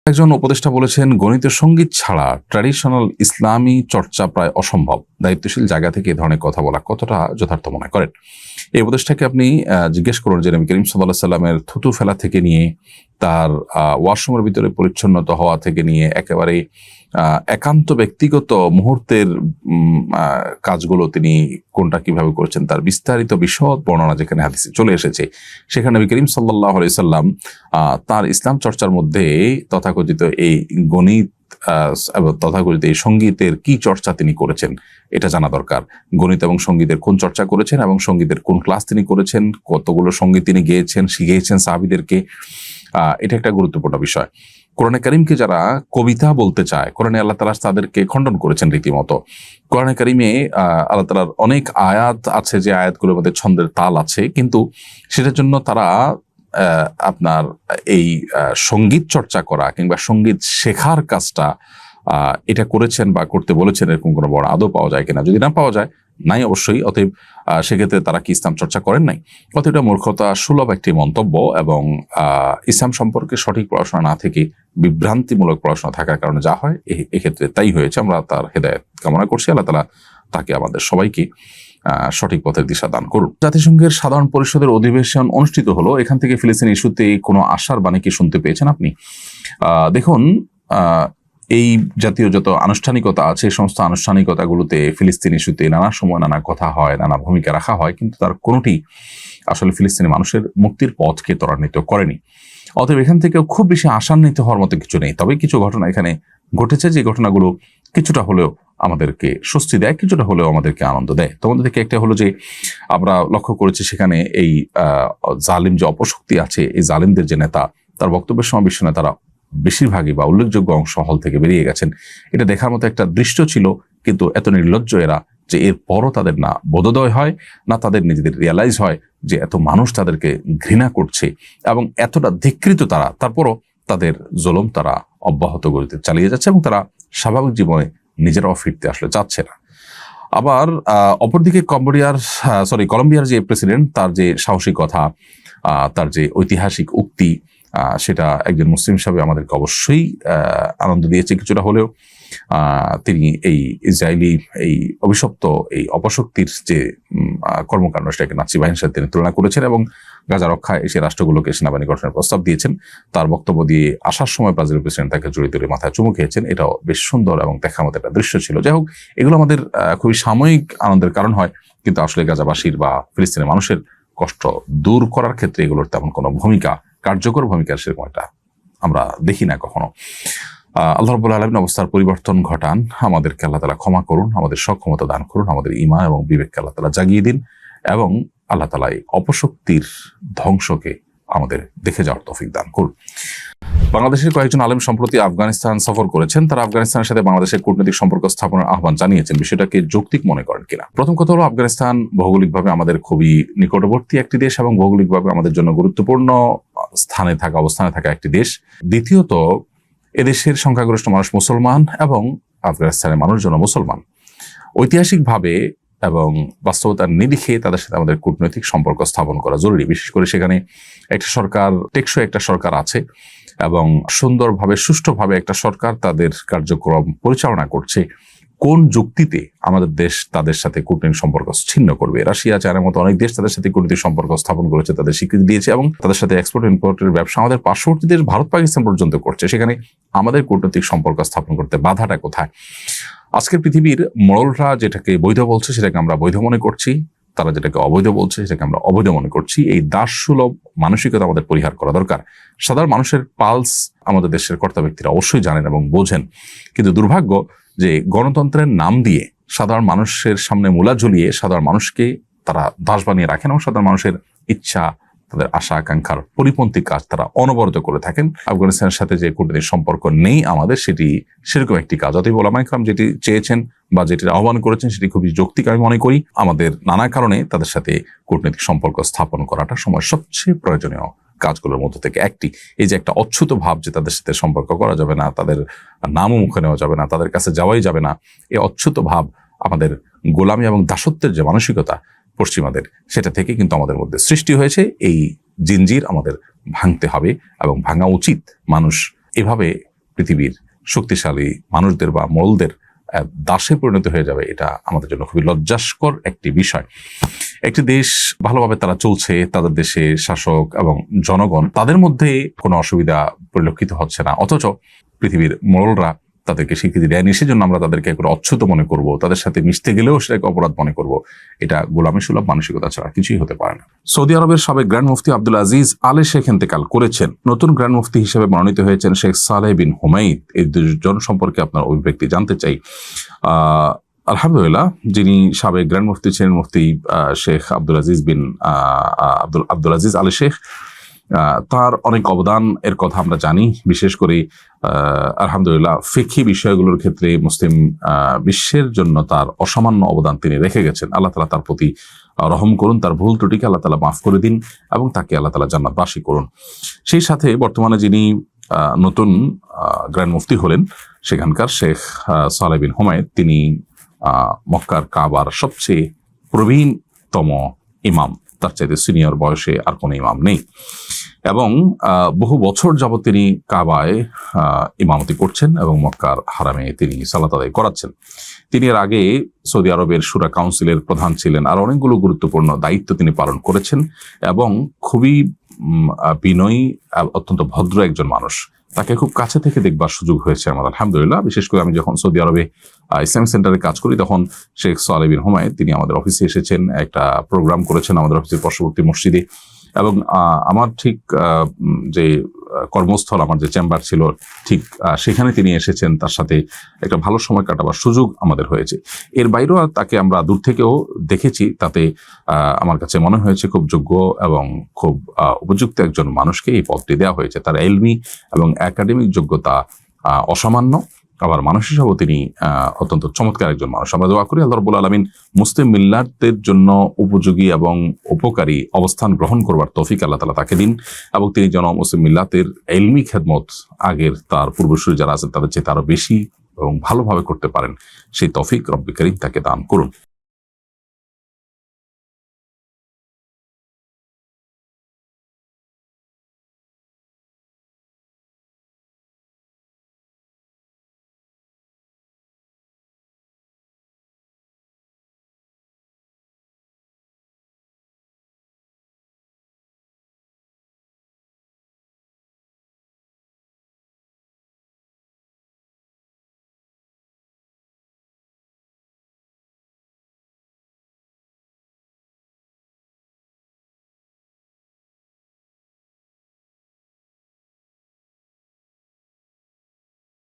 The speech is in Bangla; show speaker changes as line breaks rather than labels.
একজন উপদেষ্টা বলেছেন, গণিত সঙ্গীত ছাড়া ট্র্যাডিশনাল ইসলামী চর্চা প্রায় অসম্ভব। দায়িত্বশীল জায়গা থেকে এ ধরনের কথা বলা কতটা যথার্থ মনে করেন? এই উপদেষ্টাকে আপনি জিজ্ঞেস করুন যে নবী করিম সাল্লাল্লাহু আলাইহি সাল্লামের থুতু ফেলা থেকে নিয়ে তার ওয়াশরুমের ভিতরে পরিচ্ছন্নতা হওয়া থেকে নিয়ে একেবারে একান্ত ব্যক্তিগত মুহূর্তের কাজগুলো তিনি কোনটা কিভাবে করেছেন তার বিস্তারিত বিশদ বর্ণনা যেখানে হাদিসে চলে এসেছে, সেখানে নবী করিম সাল্লাল্লাহু আলাইহি সাল্লাম তার ইসলাম চর্চার মধ্যে তথাকথিত এই গণিত তথাকথিত এই সঙ্গীতের কি চর্চা তিনি করেছেন এটা জানা দরকার। গণিত এবং সঙ্গীতের কোন চর্চা করেছেন এবং সঙ্গীতের কোন ক্লাস তিনি করেছেন, কতগুলো সঙ্গীত তিনি গেয়েছেন, শিখিয়েছেন সাহাবীদেরকে, এটা একটা গুরুত্বপূর্ণ বিষয়। কোরআনে কারিমকে যারা কবিতা বলতে চায়, কোরআনে আল্লাহ তাআলা তাদেরকে খণ্ডন করেছেন রীতিমতো। কোরআনে কারিমে আল্লাহ তাআলার অনেক আয়াত আছে যে আয়াতগুলোর মধ্যে ছন্দের তাল আছে, কিন্তু সেটার জন্য তারা আপনার এই সঙ্গীত চর্চা করা কিংবা সঙ্গীত শেখার কাজটা এটা করেছেন বা করতে বলেছেন এরকম কোনো বড় আদৌ পাওয়া যায় কিনা। যদি না পাওয়া যায়, নাই অবশ্যই, অতএব সেক্ষেত্রে তারা কি ইসলাম চর্চা করেন নাই? অতএব এটা মূর্খতা সুলভ একটি মন্তব্য এবং ইসলাম সম্পর্কে সঠিক পড়াশোনা না থেকে বিভ্রান্তিমূলক পড়াশোনা থাকার কারণে যা হয় এক্ষেত্রে তাই হয়েছে। আমরা তার হেদায়েত কামনা করছি। আল্লাহ তাআলা তাকে আমাদের সবাইকে সঠিক পথের দিশা দান করুন। জাতিসংঘের সাধারণ পরিষদের অধিবেশন অনুষ্ঠিত হলো, এখান থেকে ফিলিস্তিন ইস্যুতে কোনো আশার বাণী কি শুনতে পেয়েছেন আপনি? দেখুন, এই জাতীয় যত আনুষ্ঠানিকতা আছে এই সমস্ত আনুষ্ঠানিকতাগুলোতে ফিলিস্তিন ইস্যুতে নানা সময় নানা কথা হয়, নানা ভূমিকা রাখা হয়, কিন্তু তার কোনোটি আসলে ফিলিস্তিনি মানুষের মুক্তির পথকে ত্বরান্বিত করেনি। অতএব এখান থেকেও খুব বেশি আশান্বিত হওয়ার মতো কিছু নেই। তবে কিছু ঘটনা এখানে ঘটেছে যে ঘটনাগুলো কিছুটা হলেও আমাদেরকে স্বস্তি দেয়, কিছুটা হলেও আমাদেরকে আনন্দ দেয়। তোমাদের থেকে একটা হলো যে আমরা লক্ষ্য করেছি সেখানে এই জালিম যে অপশক্তি আছে, এই জালিমদের যে নেতা, তার বক্তব্যের সময় বিশ্ব নেতারা বেশিরভাগই বা উল্লেখযোগ্য অংশ হল থেকে বেরিয়ে গেছেন। এটা দেখার মতো একটা দৃশ্য ছিল, কিন্তু এত নির্লজ্জ এরা যে এরপরও তাদের না বোধোদয় হয়, না তাদের নিজেদের রিয়ালাইজ হয় যে এত মানুষ তাদেরকে ঘৃণা করছে এবং এতটা ধিক্কৃত তারা, তারপরও তাদের জুলুম তারা অব্যাহত গতিতে চালিয়ে যাচ্ছে এবং তারা স্বাভাবিক জীবনে নিজেরাও ফিরতে আসলে চাচ্ছে না। আবার অপরদিকে কলম্বিয়ার যে প্রেসিডেন্ট, তার যে সাহসিকতা, তার যে ঐতিহাসিক উক্তি, সেটা একজন মুসলিম হিসাবে আমাদেরকে অবশ্যই আনন্দ দিয়েছে কিছুটা হলেও। তিনি এই ইসরায়েলি এই অভিশপ্ত এই অপশক্তির যে কর্মকাণ্ড সেটাকে নাৎসি বাহিনীর সাথে তিনি তুলনা করেছেন এবং গাজা রক্ষায় এসে রাষ্ট্রগুলোকে সেনাবাহিনী গঠনের প্রস্তাব দিয়েছেন। তার বক্তব্য দিয়ে আসার সময় ব্রাজিলের প্রেসিডেন্ট তাকে জড়িয়ে ধরে মাথায় চুমু খেয়েছেন। এটাও বেশ সুন্দর এবং দেখার মতো একটা দৃশ্য ছিল। যাই হোক, এগুলো আমাদের খুবই সাময়িক আনন্দের কারণ হয়, কিন্তু আসলে গাজাবাসীর বা ফিলিস্তিনের মানুষের কষ্ট দূর করার ক্ষেত্রে এগুলোর তেমন কোনো কার্যকর ভূমিকা সেরকম একটা আমরা দেখি না কখনো। আল্লাহ রাব্বুল আলামিন অবস্থার পরিবর্তন ঘটান, আমাদেরকে আল্লাহ তাআলা ক্ষমা করুন, আমাদের সক্ষমতা দান করুন, আমাদের ঈমান এবং বিবেককে আল্লাহ তাআলা জাগিয়ে দিন এবং আল্লাহ তাআলা এই অপশক্তির ধ্বংসকে আমাদের দেখে যাওয়ার তৌফিক দান করুন। বাংলাদেশের কয়েকজন আলেম সম্প্রতি আফগানিস্তান সফর করেছেন। তারা আফগানিস্তানের সাথে বাংলাদেশের কূটনৈতিক সম্পর্ক স্থাপনের আহ্বান জানিয়েছেন। বিষয়টাকে যৌক্তিক মনে করেন কিনা? প্রথম কথা হলো, আফগানিস্তান ভৌগোলিকভাবে আমাদের খুবই নিকটবর্তী একটি দেশ এবং ভৌগোলিকভাবে আমাদের জন্য গুরুত্বপূর্ণ অবস্থানে থাকা একটি দেশ। দ্বিতীয়ত, এদেশের সংখ্যাগরিষ্ঠ মানুষ মুসলমান এবং আফগানিস্তানের মানুষজন মুসলমান। ঐতিহাসিকভাবে এবং বাস্তবতার নিরিখে তাদের সাথে আমাদের কূটনৈতিক সম্পর্ক স্থাপন করা জরুরি। বিশেষ করে সেখানে একটা সরকার, টেকসই একটা সরকার আছে এবং সুন্দরভাবে সুষ্ঠুভাবে একটা সরকার তাদের কার্যক্রম পরিচালনা করছে। কোন যুক্তিতে আমাদের দেশ তাদের সাথে কূটনৈতিক সম্পর্ক ছিন্ন করবে? রাশিয়া, চায়নার মতো অনেক দেশ তাদের সাথে কূটনৈতিক সম্পর্ক স্থাপন করেছে, তাদের স্বীকৃতি দিয়েছে এবং তাদের সাথে এক্সপোর্ট ইম্পোর্টের ব্যবসা আমাদের পার্শ্ববর্তী দেশ ভারত পাকিস্তান পর্যন্ত করছে। সেখানে আমাদের কূটনৈতিক সম্পর্ক স্থাপন করতে বাধাটা কোথায়? আজকের পৃথিবীর মোড়লরা যেটাকে বৈধ বলছে সেটাকে আমরা বৈধ মনে করছি, তারা যেটাকে অবৈধ বলছে সেটাকে আমরা অবৈধ মনে করছি। এই দাসসুলভ মানসিকতা আমাদের পরিহার করা দরকার। সাধারণ মানুষের পালস আমাদের দেশের কর্তা ব্যক্তিরা অবশ্যই জানেন এবং বোঝেন, কিন্তু দুর্ভাগ্য যে গণতন্ত্রের নাম দিয়ে সাধারণ মানুষের সামনে মূলা ঝুলিয়ে সাধারণ মানুষকে তারা দাস বানিয়ে রাখেন এবং সাধারণ মানুষের ইচ্ছা, তাদের আশা আকাঙ্ক্ষার পরিপন্থী কাজ তারা অনবরত করে থাকেন। আফগানিস্তানের সাথে যে কূটনৈতিক সম্পর্ক নেই আমাদের, সেটি সেরকম একটি কাজ। অতএব ওলামায়ে কেরাম যেটি চেয়েছেন বা যেটির আহ্বান করেছেন সেটি খুবই যৌক্তিক আমি মনে করি। আমাদের নানা কারণে তাদের সাথে কূটনৈতিক সম্পর্ক স্থাপন করাটা সময় সবচেয়ে প্রয়োজনীয় কাজগুলোর মধ্যে থেকে একটি। এই যে একটা অচ্ছুত ভাব যে তাদের সাথে সম্পর্ক করা যাবে না, তাদের নামও মুখে নেওয়া যাবে না, তাদের কাছে যাওয়াই যাবে না, এই অচ্ছুত ভাব আমাদের গোলামি এবং দাসত্বের যে মানসিকতা পশ্চিমাদের, সেটা থেকে কিন্তু আমাদের মধ্যে সৃষ্টি হয়েছে। এই জিনজির আমাদের ভাঙতে হবে এবং ভাঙা উচিত। মানুষ এভাবে পৃথিবীর শক্তিশালী মানুষদের বা মোড়লদের দাসে পরিণত হয়ে যাবে, এটা আমাদের জন্য খুবই লজ্জাস্কর একটি বিষয়। একটি দেশ ভালোভাবে তারা চলছে, তাদের দেশে শাসক এবং জনগণ তাদের মধ্যে কোনো অসুবিধা পরিলক্ষিত হচ্ছে না, অথচ পৃথিবীর মোড়লরা তাদেরকে স্বীকৃতি দেয়নি, সেজন্য আমরা তাদেরকে একবার অচ্ছুত মনে করব, তাদের সাথে মিশতে গেলেও সেটাকে অপরাধ মনে করব। এটা গোলামী সুলভ মানসিকতা ছাড়া কিছুই হতে পারে না। সৌদি আরবের সাবেক গ্র্যান্ড মুফতি আব্দুল আজিজ আলে শেখ ইন্তেকাল করেছেন। নতুন গ্র্যান্ড মুফতি হিসেবে মনোনীত হয়েছেন শেখ সালেহ বিন হুমাইদ। এই দুজন সম্পর্কে আপনার অভিব্যক্তি জানতে চাই। আলহামদুলিল্লাহ, যিনি সাবেক গ্র্যান্ড মুফতি ছিলেন মুফতি শেখ আব্দুল আজিজ বিন আব্দুল আজিজ আলে শেখ, তার অনেক অবদান এর কথা আমরা জানি। বিশেষ করে আলহামদুলিল্লাহ ফিকহি বিষয়গুলোর ক্ষেত্রে মুসলিম বিশ্বের জন্য তার অসামান্য অবদান তিনি রেখে গেছেন। আল্লাহ তাআলা তার প্রতি রহম করুন, তার ভুল ত্রুটিকে আল্লাহ তাআলা মাফ করে দিন এবং তাকে আল্লাহ তাআলা জান্নাতবাসী করুন। সেই সাথে বর্তমানে যিনি নতুন গ্র্যান্ড মুফতি হলেন সেখানকার শেখ সালেহ বিন হুমায়দ, তিনি মক্কার কাবার সবচেয়ে প্রবীণতম ইমাম। তার চাইতে সিনিয়র বয়সে আর কোনো ইমাম নেই এবং বহু বছর যাবত তিনি কাবায় ইমামতি করছেন এবং মক্কার হারামে তিনি সালাত আদায় করাচ্ছেন। তিনি এর আগে সৌদি আরবের শুরা কাউন্সিলের প্রধান ছিলেন, আর অনেকগুলো গুরুত্বপূর্ণ দায়িত্ব তিনি পালন করেছেন এবং খুবই বিনয়ী, অত্যন্ত ভদ্র একজন মানুষ। তাকে খুব কাছে থেকে দেখবার সুযোগ হয়েছে আমার, আলহামদুলিল্লাহ। বিশেষ করে আমি যখন সৌদি আরবে ইসলামিক সেন্টারে কাজ করি তখন শেখ সালেহ বিন হুমায়দ তিনি আমাদের অফিসে এসেছেন, একটা প্রোগ্রাম করেছেন আমাদের অফিসের পার্শ্ববর্তী মসজিদে এবং আমার ঠিক যে কর্মস্থল, আমার যে চেম্বার ছিল ঠিক সেখানে তিনি এসেছেন। তার সাথে একটা ভালো সময় কাটাবার সুযোগ আমাদের হয়েছে। এর বাইরেও তাকে আমরা দূর থেকেও দেখেছি, তাতে আমার কাছে মনে হয়েছে খুব যোগ্য এবং খুব উপযুক্ত একজন মানুষকে এই পদটি দেওয়া হয়েছে। তার ইলমি এবং একাডেমিক যোগ্যতা অসামান্য, আবার মানুষ হিসাবেও তিনি অত্যন্ত চমৎকার একজন মানুষ। আমরা দোয়া করি আল্লাহ রাব্বুল আলামিন মুসলিম মিল্লাতের জন্য উপযোগী এবং উপকারী অবস্থান গ্রহণ করবার তৌফিক আল্লাহ তাআলা তাকে দিন এবং তিনি যেন মুসলিম মিল্লাতের ইলমি খেদমত আগের তার পূর্বসূরি যারা আছেন তাদের চেয়ে আরো বেশি এবং ভালোভাবে করতে পারেন, সেই তৌফিক রব্বি কারীম তাকে দান করুন।